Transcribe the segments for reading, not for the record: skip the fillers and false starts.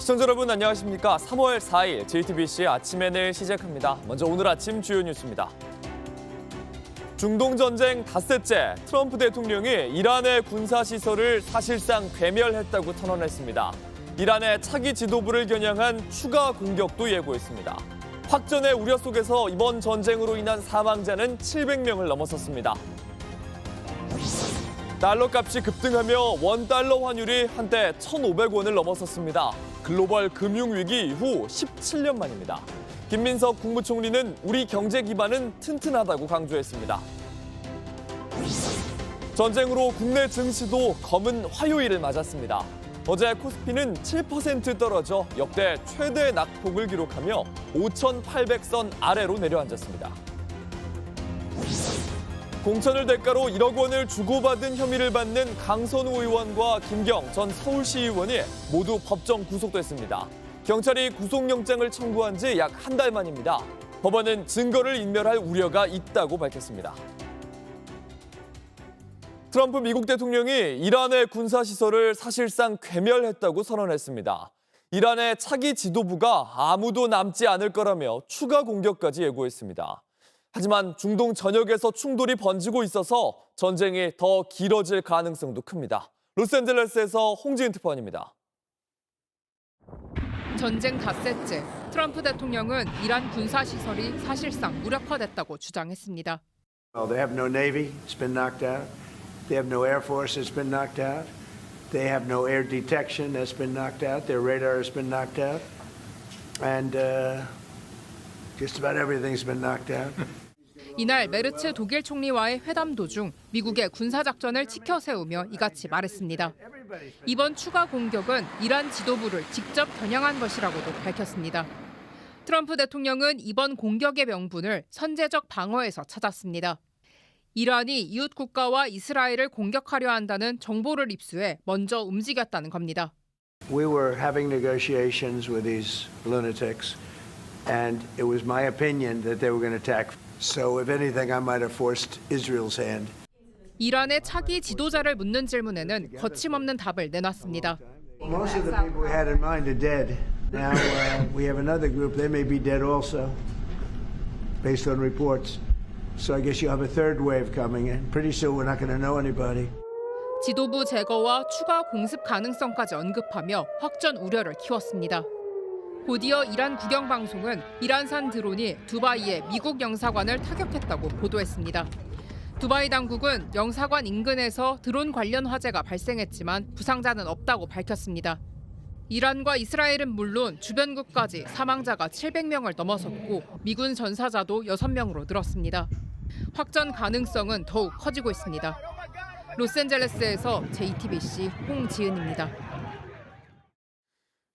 시청자 여러분 안녕하십니까? 3월 4일 JTBC 아침엔을 시작합니다. 먼저 오늘 아침 주요 뉴스입니다. 중동 전쟁 닷새째 트럼프 대통령이 이란의 군사시설을 사실상 괴멸했다고 선언했습니다. 이란의 차기 지도부를 겨냥한 추가 공격도 예고했습니다. 확전의 우려 속에서 이번 전쟁으로 인한 사망자는 700명을 넘어섰습니다. 달러 값이 급등하며 원달러 환율이 한때 1,500원을 넘어섰습니다. 글로벌 금융위기 이후 17년 만입니다. 김민석 국무총리는 우리 경제 기반은 튼튼하다고 강조했습니다. 전쟁으로 국내 증시도 검은 화요일을 맞았습니다. 어제 코스피는 7% 떨어져 역대 최대 낙폭을 기록하며 5,800선 아래로 내려앉았습니다. 공천을 대가로 1억 원을 주고받은 혐의를 받는 강선우 의원과 김경 전 서울시 의원이 모두 법정 구속됐습니다. 경찰이 구속영장을 청구한 지 약 한 달 만입니다. 법원은 증거를 인멸할 우려가 있다고 밝혔습니다. 트럼프 미국 대통령이 이란의 군사시설을 사실상 괴멸했다고 선언했습니다. 이란의 차기 지도부가 아무도 남지 않을 거라며 추가 공격까지 예고했습니다. 하지만 중동 전역에서 충돌이 번지고 있어서 전쟁이 더 길어질 가능성도 큽니다. 로스앤젤레스에서 홍지은 특파원입니다. 전쟁 닷새째 트럼프 대통령은 이란 군사시설이 사실상 무력화됐다고 주장했습니다. They have no navy, it's been knocked out. They have no air force, it's been knocked out. They have no air detection, that's been knocked out. Their radar has been knocked out. And just about everything's been knocked out. 이날 메르츠 독일 총리와의 회담 도중 미국의 군사작전을 치켜 세우며 이같이 말했습니다. 이번 추가 공격은 이란 지도부를 직접 겨냥한 것이라고도 밝혔습니다. 트럼프 대통령은 이번 공격의 명분을 선제적 방어에서 찾았습니다. 이란이 이웃 국가와 이스라엘을 공격하려 한다는 정보를 입수해 먼저 움직였다는 겁니다. We were having negotiations with these lunatics, and it was my opinion that they were going to attack. So if anything, I might have forced Israel's hand. 이란의 차기 지도자를 묻는 질문에는 거침없는 답을 내놨습니다. Most of the people we had in mind are dead. Now we have another group. They may be dead also, based on reports. So I guess you have a third wave coming in. Pretty soon we're not going to know anybody. 지도부 제거와 추가 공습 가능성까지 언급하며 확전 우려를 키웠습니다. 곧이어 이란 국영방송은 이란산 드론이 두바이의 미국 영사관을 타격했다고 보도했습니다. 두바이 당국은 영사관 인근에서 드론 관련 화재가 발생했지만 부상자는 없다고 밝혔습니다. 이란과 이스라엘은 물론 주변국까지 사망자가 700명을 넘어섰고 미군 전사자도 6명으로 늘었습니다. 확전 가능성은 더욱 커지고 있습니다. 로스앤젤레스에서 JTBC 홍지은입니다.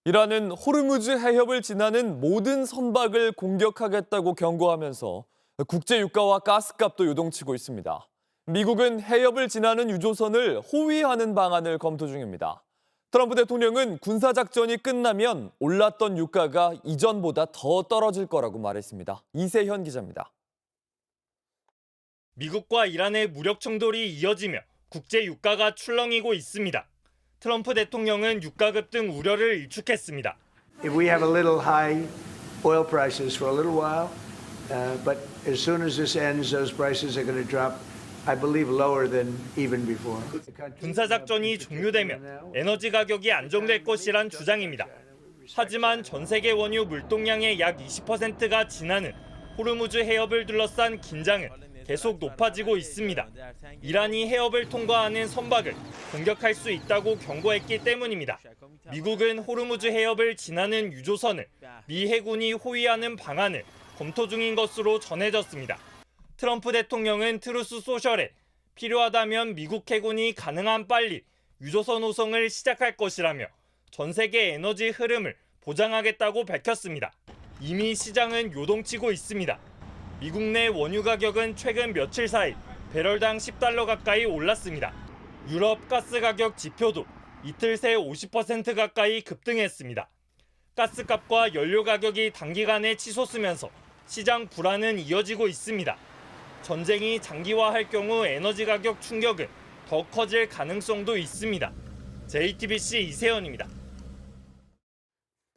이란은 호르무즈 해협을 지나는 모든 선박을 공격하겠다고 경고하면서 국제 유가와 가스값도 요동치고 있습니다. 미국은 해협을 지나는 유조선을 호위하는 방안을 검토 중입니다. 트럼프 대통령은 군사작전이 끝나면 올랐던 유가가 이전보다 더 떨어질 거라고 말했습니다. 이세현 기자입니다. 미국과 이란의 무력 충돌이 이어지며 국제 유가가 출렁이고 있습니다. 트럼프 대통령은 유가 급등 우려를 일축했습니다. If we have a little high oil prices for a little while, but as soon as this ends, those prices are going to drop, I believe, lower than even before. 군사작전이 종료되면 에너지 가격이 안정될 것이란 주장입니다. 하지만 전 세계 원유 물동량의 약 20%가 지나는 호르무즈 해협을 둘러싼 긴장은 계속 높아지고 있습니다. 이란이 해협을 통과하는 선박을 공격할 수 있다고 경고했기 때문입니다. 미국은 호르무즈 해협을 지나는 유조선을 미 해군이 호위하는 방안을 검토 중인 것으로 전해졌습니다. 트럼프 대통령은 트루스 소셜에 필요하다면 미국 해군이 가능한 빨리 유조선 호송을 시작할 것이라며 전 세계 에너지 흐름을 보장하겠다고 밝혔습니다. 이미 시장은 요동치고 있습니다. 미국 내 원유 가격은 최근 며칠 사이 배럴당 10달러 가까이 올랐습니다. 유럽 가스 가격 지표도 이틀 새 50% 가까이 급등했습니다. 가스값과 연료 가격이 단기간에 치솟으면서 시장 불안은 이어지고 있습니다. 전쟁이 장기화할 경우 에너지 가격 충격은 더 커질 가능성도 있습니다. JTBC 이세현입니다.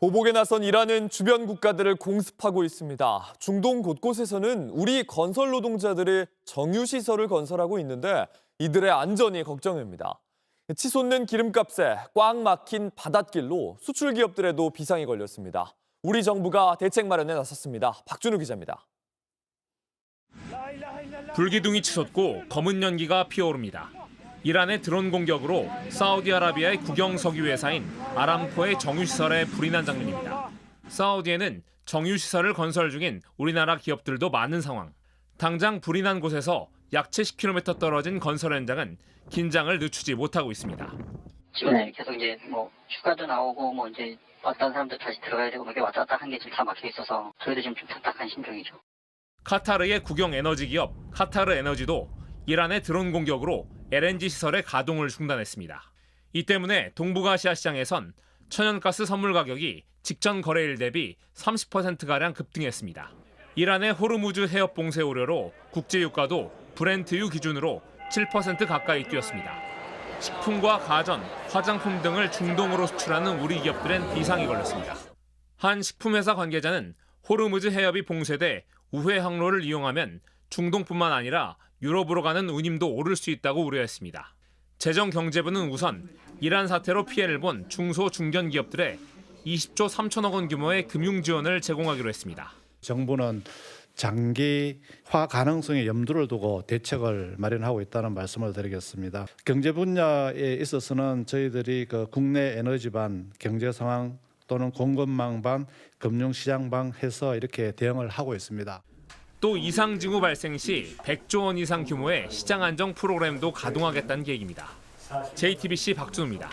보복에 나선 이란은 주변 국가들을 공습하고 있습니다. 중동 곳곳에서는 우리 건설 노동자들이 정유시설을 건설하고 있는데 이들의 안전이 걱정입니다. 치솟는 기름값에 꽉 막힌 바닷길로 수출 기업들에도 비상이 걸렸습니다. 우리 정부가 대책 마련에 나섰습니다. 박준우 기자입니다. 불기둥이 치솟고 검은 연기가 피어오릅니다. 이란의 드론 공격으로 사우디아라비아의 국영 석유 회사인 아람코의 정유시설에 불이 난 장면입니다. 사우디에는 정유시설을 건설 중인 우리나라 기업들도 많은 상황. 당장 불이 난 곳에서 약 70km 떨어진 건설 현장은 긴장을 늦추지 못하고 있습니다. 주변에 계속 이제 휴가도 나오고 이제 왔던 사람들 다시 들어가야 되고 이렇게 왔다 갔다 한 게 지금 다 막혀 있어서 저희도 지금 좀 답답한 심정이죠. 카타르의 국영 에너지 기업 카타르 에너지도 이란의 드론 공격으로 LNG 시설의 가동을 중단했습니다. 이 때문에 동북아시아 시장에선 천연가스 선물 가격이 직전 거래일 대비 30%가량 급등했습니다. 이란의 호르무즈 해협 봉쇄 우려로 국제유가도 브렌트유 기준으로 7% 가까이 뛰었습니다. 식품과 가전, 화장품 등을 중동으로 수출하는 우리 기업들엔 비상이 걸렸습니다. 한 식품회사 관계자는 호르무즈 해협이 봉쇄돼 우회 항로를 이용하면 중동뿐만 아니라 유럽으로 가는 운임도 오를 수 있다고 우려했습니다. 재정경제부는 우선 이란 사태로 피해를 본 중소 중견 기업들에 20조 3천억 원 규모의 금융 지원을 제공하기로 했습니다. 정부는 장기화 가능성에 염두를 두고 대책을 마련하고 있다는 말씀을 드리겠습니다. 경제 분야에 있어서는 저희들이 국내 에너지반, 경제 상황 또는 공급망 반, 금융시장 반 해서 이렇게 대응을 하고 있습니다. 또 이상징후 발생 시 100조 원 이상 규모의 시장 안정 프로그램도 가동하겠다는 계획입니다. JTBC 박준우입니다.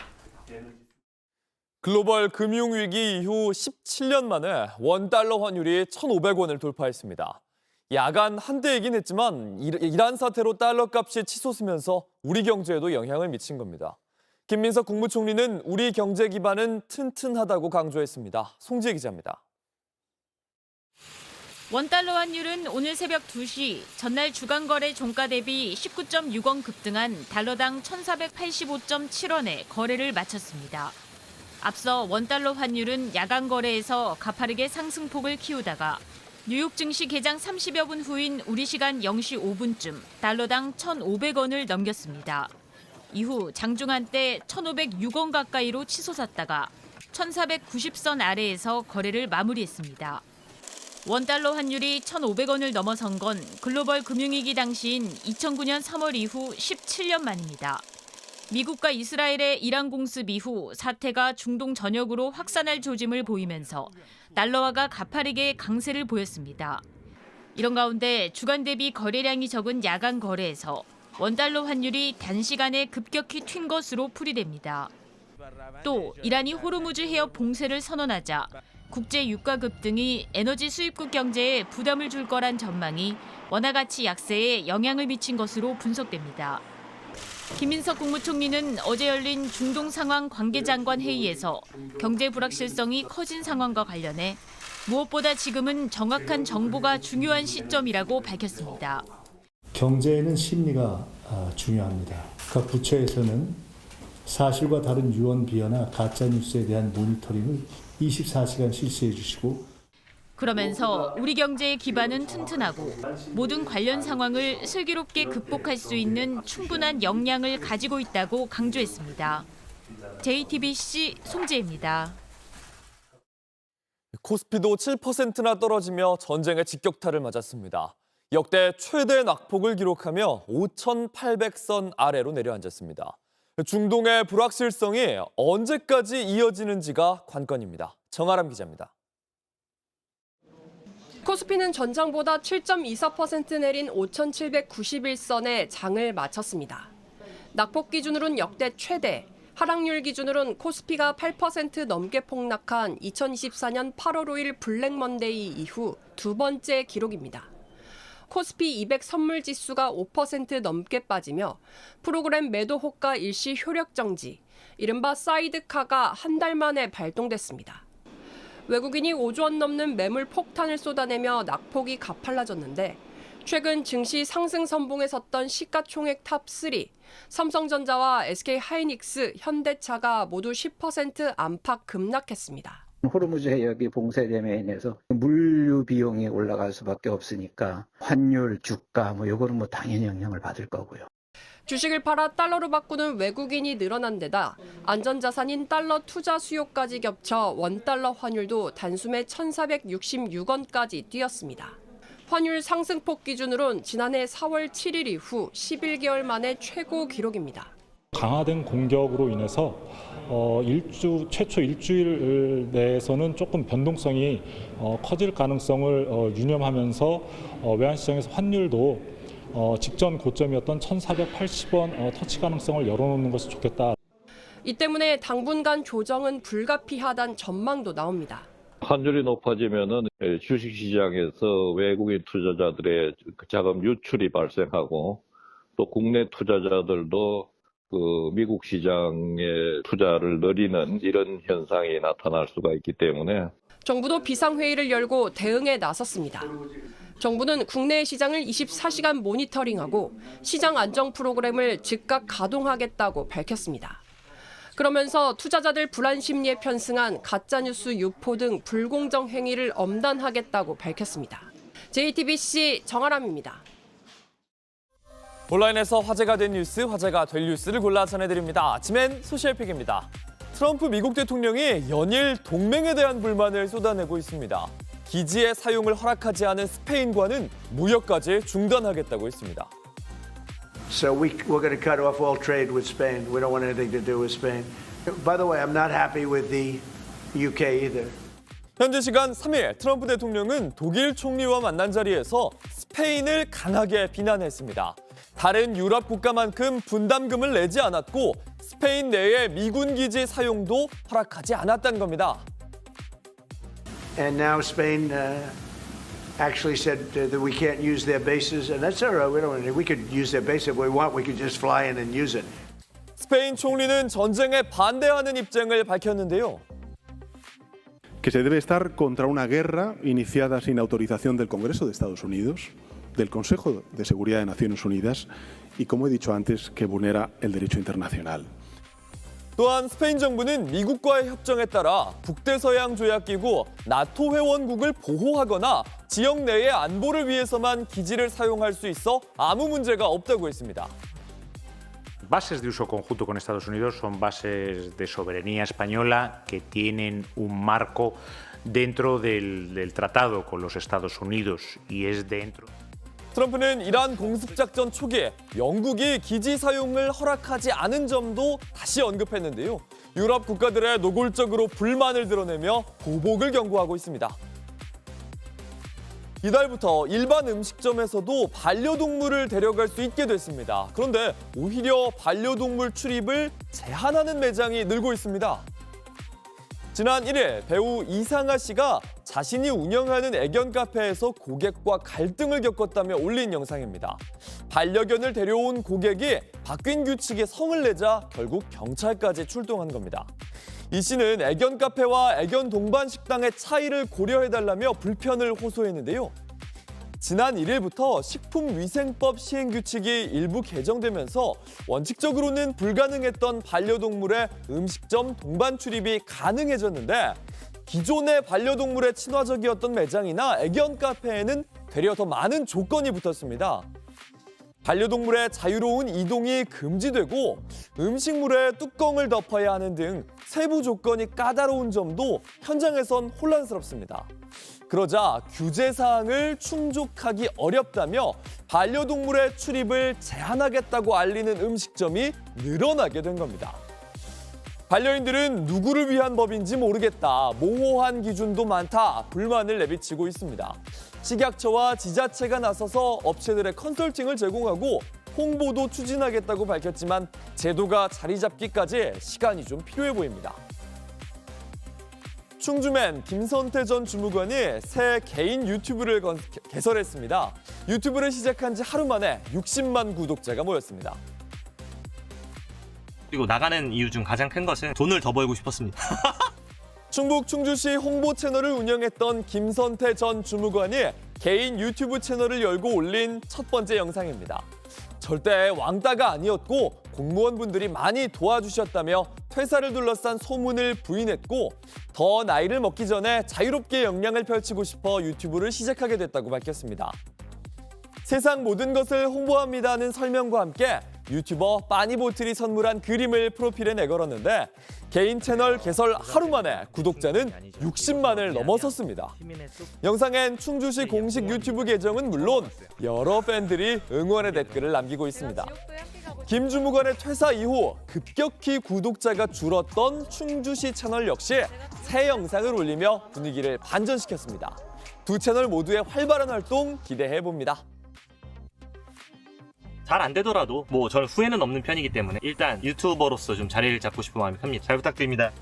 글로벌 금융위기 이후 17년 만에 원달러 환율이 1,500원을 돌파했습니다. 야간 한대이긴 했지만 이란 사태로 달러 값이 치솟으면서 우리 경제에도 영향을 미친 겁니다. 김민석 국무총리는 우리 경제 기반은 튼튼하다고 강조했습니다. 송지혜 기자입니다. 원달러 환율은 오늘 새벽 2시 전날 주간 거래 종가 대비 19.6원 급등한 달러당 1,485.7원에 거래를 마쳤습니다. 앞서 원달러 환율은 야간 거래에서 가파르게 상승폭을 키우다가 뉴욕 증시 개장 30여 분 후인 우리 시간 0시 5분쯤 달러당 1,500원을 넘겼습니다. 이후 장중 한때 1,506원 가까이로 치솟았다가 1,490선 아래에서 거래를 마무리했습니다. 원달러 환율이 1,500원을 넘어선 건 글로벌 금융위기 당시인 2009년 3월 이후 17년 만입니다. 미국과 이스라엘의 이란 공습 이후 사태가 중동 전역으로 확산할 조짐을 보이면서 달러화가 가파르게 강세를 보였습니다. 이런 가운데 주간 대비 거래량이 적은 야간 거래에서 원달러 환율이 단시간에 급격히 튄 것으로 풀이됩니다. 또 이란이 호르무즈 해협 봉쇄를 선언하자 국제 유가 급등이 에너지 수입국 경제에 부담을 줄 거란 전망이 원화 가치 약세에 영향을 미친 것으로 분석됩니다. 김민석 국무총리는 어제 열린 중동 상황 관계장관 회의에서 경제 불확실성이 커진 상황과 관련해 무엇보다 지금은 정확한 정보가 중요한 시점이라고 밝혔습니다. 경제에는 심리가 중요합니다. 각 부처에서는 사실과 다른 유언 비어나 가짜뉴스에 대한 모니터링을 24시간 실시해 주시고 그러면서 우리 경제의 기반은 튼튼하고 모든 관련 상황을 슬기롭게 극복할 수 있는 충분한 역량을 가지고 있다고 강조했습니다. JTBC 송지혜입니다. 코스피도 7%나 떨어지며 전쟁의 직격탄을 맞았습니다. 역대 최대 낙폭을 기록하며 5,800선 아래로 내려앉았습니다. 중동의 불확실성이 언제까지 이어지는지가 관건입니다. 정아람 기자입니다. 코스피는 전장보다 7.24% 내린 5,791선에 장을 마쳤습니다. 낙폭 기준으로는 역대 최대, 하락률 기준으로는 코스피가 8% 넘게 폭락한 2024년 8월 5일 블랙 먼데이 이후 두 번째 기록입니다. 코스피 200 선물 지수가 5% 넘게 빠지며 프로그램 매도 호가 일시 효력 정지, 이른바 사이드카가 한 달 만에 발동됐습니다. 외국인이 5조 원 넘는 매물 폭탄을 쏟아내며 낙폭이 가팔라졌는데 최근 증시 상승 선봉에 섰던 시가총액 탑3, 삼성전자와 SK하이닉스, 현대차가 모두 10% 안팎 급락했습니다. 호르무즈 해협이 봉쇄됨에 인해서 물류 비용이 올라갈 수밖에 없으니까 환율, 주가 요거는 당연히 영향을 받을 거고요. 주식을 팔아 달러로 바꾸는 외국인이 늘어난 데다 안전자산인 달러 투자 수요까지 겹쳐 원달러 환율도 단숨에 1,466원까지 뛰었습니다. 환율 상승폭 기준으로는 지난해 4월 7일 이후 11개월 만에 최고 기록입니다. 강화된 공격으로 인해서 최초 일주일 내에서는 조금 변동성이 커질 가능성을 유념하면서 외환시장에서 환율도 직전 고점이었던 1,480원 터치 가능성을 열어놓는 것이 좋겠다. 이 때문에 당분간 조정은 불가피하다는 전망도 나옵니다. 환율이 높아지면은 주식시장에서 외국인 투자자들의 자금 유출이 발생하고 또 국내 투자자들도 미국 시장에 투자를 늘리는 이런 현상이 나타날 수가 있기 때문에 정부도 비상회의를 열고 대응에 나섰습니다. 정부는 국내 시장을 24시간 모니터링하고 시장 안정 프로그램을 즉각 가동하겠다고 밝혔습니다. 그러면서 투자자들 불안 심리에 편승한 가짜뉴스 유포 등 불공정 행위를 엄단하겠다고 밝혔습니다. JTBC 정아람입니다. 온라인에서 화제가 된 뉴스, 화제가 될 뉴스를 골라 전해드립니다. 아침엔 소셜픽입니다. 트럼프 미국 대통령이 연일 동맹에 대한 불만을 쏟아내고 있습니다. 기지의 사용을 허락하지 않은 스페인과는 무역까지 중단하겠다고 했습니다. So we're going to cut off all trade with Spain. We don't want anything to do with Spain. By the way, I'm not happy with the UK either. 현지 시간 3일 트럼프 대통령은 독일 총리와 만난 자리에서 스페인을 강하게 비난했습니다. 다른 유럽 국가만큼 분담금을 내지 않았고 스페인 내의 미군 기지 사용도 허락하지 않았다는 겁니다. And now Spain actually said that we can't use their bases, and that's all right. We could use their base if we want. We could just fly in and use it. 스페인 총리는 전쟁에 반대하는 입장을 밝혔는데요. Que se debe estar contra una guerra iniciada sin autorización del Congreso de Estados Unidos, del Consejo de Seguridad de Naciones Unidas y, como he dicho antes, que vulnera el derecho internacional. 또한 스페인 정부는 미국과의 협정에 따라 북대서양 조약기구 나토 회원국을 보호하거나 지역 내의 안보를 위해서만 기지를 사용할 수 있어 아무 문제가 없다고 했습니다. Bases de uso conjunto con Estados Unidos son bases de soberanía española que tienen un marco dentro del tratado con los Estados Unidos y es dentro. 트럼프는 이란 공습작전 초기에 영국이 기지 사용을 허락하지 않은 점도 다시 언급했는데요. 유럽 국가들의 노골적으로 불만을 드러내며 보복을 경고하고 있습니다. 이달부터 일반 음식점에서도 반려동물을 데려갈 수 있게 됐습니다. 그런데 오히려 반려동물 출입을 제한하는 매장이 늘고 있습니다. 지난 1일 배우 이상아 씨가 자신이 운영하는 애견 카페에서 고객과 갈등을 겪었다며 올린 영상입니다. 반려견을 데려온 고객이 바뀐 규칙에 성을 내자 결국 경찰까지 출동한 겁니다. 이 씨는 애견 카페와 애견 동반 식당의 차이를 고려해달라며 불편을 호소했는데요. 지난 1일부터 식품위생법 시행규칙이 일부 개정되면서 원칙적으로는 불가능했던 반려동물의 음식점 동반 출입이 가능해졌는데 기존의 반려동물에 친화적이었던 매장이나 애견 카페에는 되려 더 많은 조건이 붙었습니다. 반려동물의 자유로운 이동이 금지되고 음식물에 뚜껑을 덮어야 하는 등 세부 조건이 까다로운 점도 현장에선 혼란스럽습니다. 그러자 규제 사항을 충족하기 어렵다며 반려동물의 출입을 제한하겠다고 알리는 음식점이 늘어나게 된 겁니다. 반려인들은 누구를 위한 법인지 모르겠다, 모호한 기준도 많다 불만을 내비치고 있습니다. 식약처와 지자체가 나서서 업체들의 컨설팅을 제공하고 홍보도 추진하겠다고 밝혔지만 제도가 자리 잡기까지 시간이 좀 필요해 보입니다. 충주맨 김선태 전 주무관이 새 개인 유튜브를 개설했습니다. 유튜브를 시작한 지 하루 만에 60만 구독자가 모였습니다. 그리고 나가는 이유 중 가장 큰 것은 돈을 더 벌고 싶었습니다. 충북 충주시 홍보 채널을 운영했던 김선태 전 주무관이 개인 유튜브 채널을 열고 올린 첫 번째 영상입니다. 절대 왕따가 아니었고 공무원분들이 많이 도와주셨다며 퇴사를 둘러싼 소문을 부인했고 더 나이를 먹기 전에 자유롭게 역량을 펼치고 싶어 유튜브를 시작하게 됐다고 밝혔습니다. 세상 모든 것을 홍보합니다는 설명과 함께 유튜버 빠니보틀이 선물한 그림을 프로필에 내걸었는데 개인 채널 개설 하루 만에 구독자는 60만을 넘어섰습니다. 영상엔 충주시 공식 유튜브 계정은 물론 여러 팬들이 응원의 댓글을 남기고 있습니다. 김 주무관의 퇴사 이후 급격히 구독자가 줄었던 충주시 채널 역시 새 영상을 올리며 분위기를 반전시켰습니다. 두 채널 모두의 활발한 활동 기대해봅니다. 잘 안 되더라도 전 후회는 없는 편이기 때문에 일단 유튜버로서 좀 자리를 잡고 싶은 마음이 큽니다. 잘 부탁드립니다.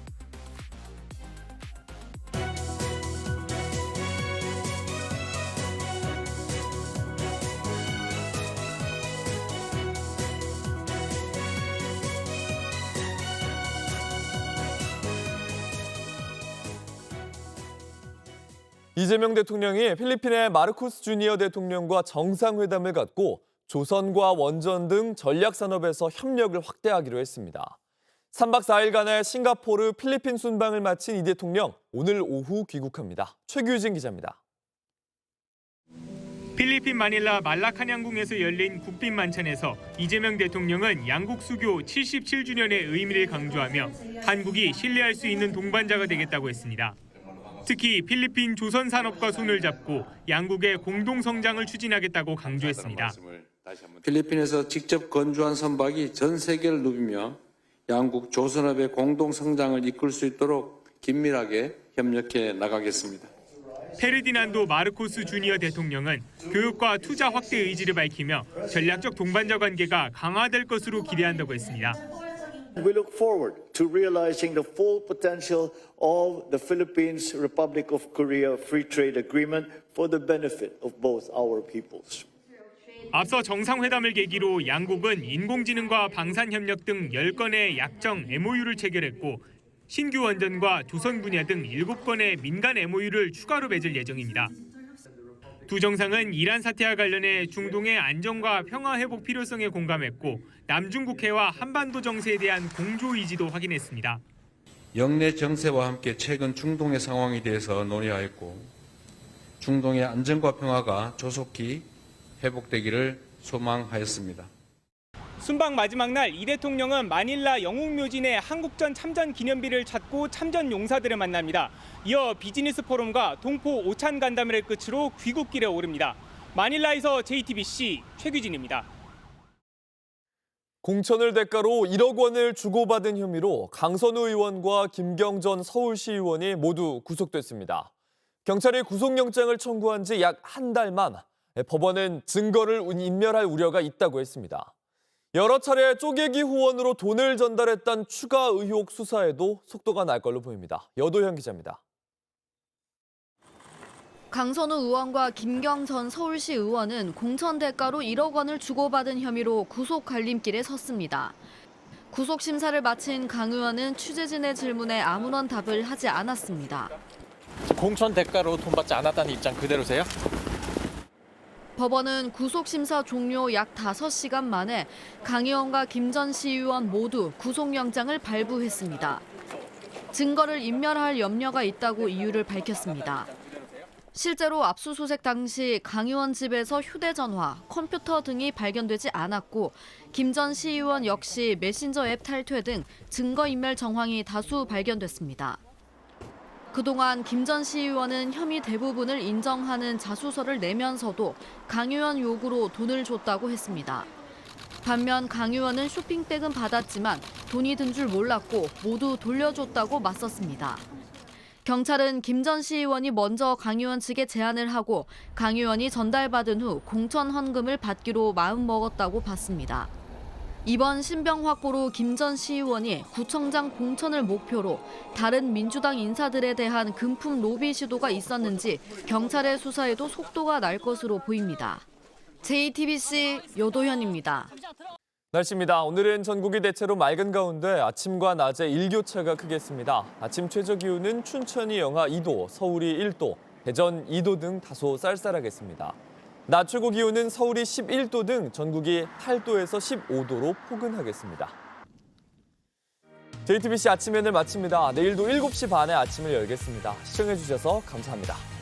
이재명 대통령이 필리핀의 마르코스 주니어 대통령과 정상회담을 갖고 조선과 원전 등 전략산업에서 협력을 확대하기로 했습니다. 3박 4일간의 싱가포르, 필리핀 순방을 마친 이 대통령, 오늘 오후 귀국합니다. 최규진 기자입니다. 필리핀 마닐라 말라칸 양궁에서 열린 국빈 만찬에서 이재명 대통령은 양국 수교 77주년의 의미를 강조하며 한국이 신뢰할 수 있는 동반자가 되겠다고 했습니다. 특히 필리핀 조선 산업과 손을 잡고 양국의 공동 성장을 추진하겠다고 강조했습니다. 필리핀에서 직접 건조한 선박이 전 세계를 누비며 양국 조선업의 공동 성장을 이끌 수 있도록 긴밀하게 협력해 나가겠습니다. 페르디난도 마르코스 주니어 대통령은 교육과 투자 확대 의지를 밝히며 전략적 동반자 관계가 강화될 것으로 기대한다고 했습니다. We look forward to realizing the full potential of the Philippines Republic of Korea Free Trade Agreement for the benefit of both our peoples. 앞서 정상회담을 계기로 양국은 인공지능과 방산협력 등 10건의 약정 MOU를 체결했고 신규 원전과 조선 분야 등 7건의 민간 MOU를 추가로 맺을 예정입니다. 두 정상은 이란 사태와 관련해 중동의 안정과 평화 회복 필요성에 공감했고 남중국해와 한반도 정세에 대한 공조 의지도 확인했습니다. 영내 정세와 함께 최근 중동의 상황에 대해서 논의하였고 중동의 안정과 평화가 조속히 회복되기를 소망하였습니다. 순방 마지막 날 이 대통령은 마닐라 영웅묘진의 한국전 참전 기념비를 찾고 참전 용사들을 만납니다. 이어 비즈니스 포럼과 동포 오찬 간담회를 끝으로 귀국길에 오릅니다. 마닐라에서 JTBC 최규진입니다. 공천을 대가로 1억 원을 주고받은 혐의로 강선우 의원과 김경전 서울시 의원이 모두 구속됐습니다. 경찰이 구속영장을 청구한 지 약 한 달 만 법원은 증거를 인멸할 우려가 있다고 했습니다. 여러 차례 쪼개기 후원으로 돈을 전달했던 추가 의혹 수사에도 속도가 날 걸로 보입니다. 여도현 기자입니다. 강선우 의원과 김경전 서울시 의원은 공천 대가로 1억 원을 주고받은 혐의로 구속 갈림길에 섰습니다. 구속 심사를 마친 강 의원은 취재진의 질문에 아무런 답을 하지 않았습니다. 공천 대가로 돈 받지 않았다는 입장 그대로세요? 법원은 구속 심사 종료 약 5시간 만에 강 의원과 김 전 시의원 모두 구속영장을 발부했습니다. 증거를 인멸할 염려가 있다고 이유를 밝혔습니다. 실제로 압수수색 당시 강 의원 집에서 휴대전화, 컴퓨터 등이 발견되지 않았고 김 전 시의원 역시 메신저 앱 탈퇴 등 증거인멸 정황이 다수 발견됐습니다. 그동안 김 전 시의원은 혐의 대부분을 인정하는 자수서를 내면서도 강 의원 요구로 돈을 줬다고 했습니다. 반면 강 의원은 쇼핑백은 받았지만 돈이 든 줄 몰랐고 모두 돌려줬다고 맞섰습니다. 경찰은 김 전 시의원이 먼저 강 의원 측에 제안을 하고 강 의원이 전달받은 후 공천 헌금을 받기로 마음먹었다고 봤습니다. 이번 신병 확보로 김 전 시의원이 구청장 공천을 목표로 다른 민주당 인사들에 대한 금품 로비 시도가 있었는지 경찰의 수사에도 속도가 날 것으로 보입니다. JTBC 여도현입니다. 날씨입니다. 오늘은 전국이 대체로 맑은 가운데 아침과 낮에 일교차가 크겠습니다. 아침 최저 기온은 춘천이 영하 2도, 서울이 1도, 대전 2도 등 다소 쌀쌀하겠습니다. 낮 최고 기온은 서울이 11도 등 전국이 8도에서 15도로 포근하겠습니다. JTBC 아침 연을 마칩니다. 내일도 7시 반에 아침을 열겠습니다. 시청해주셔서 감사합니다.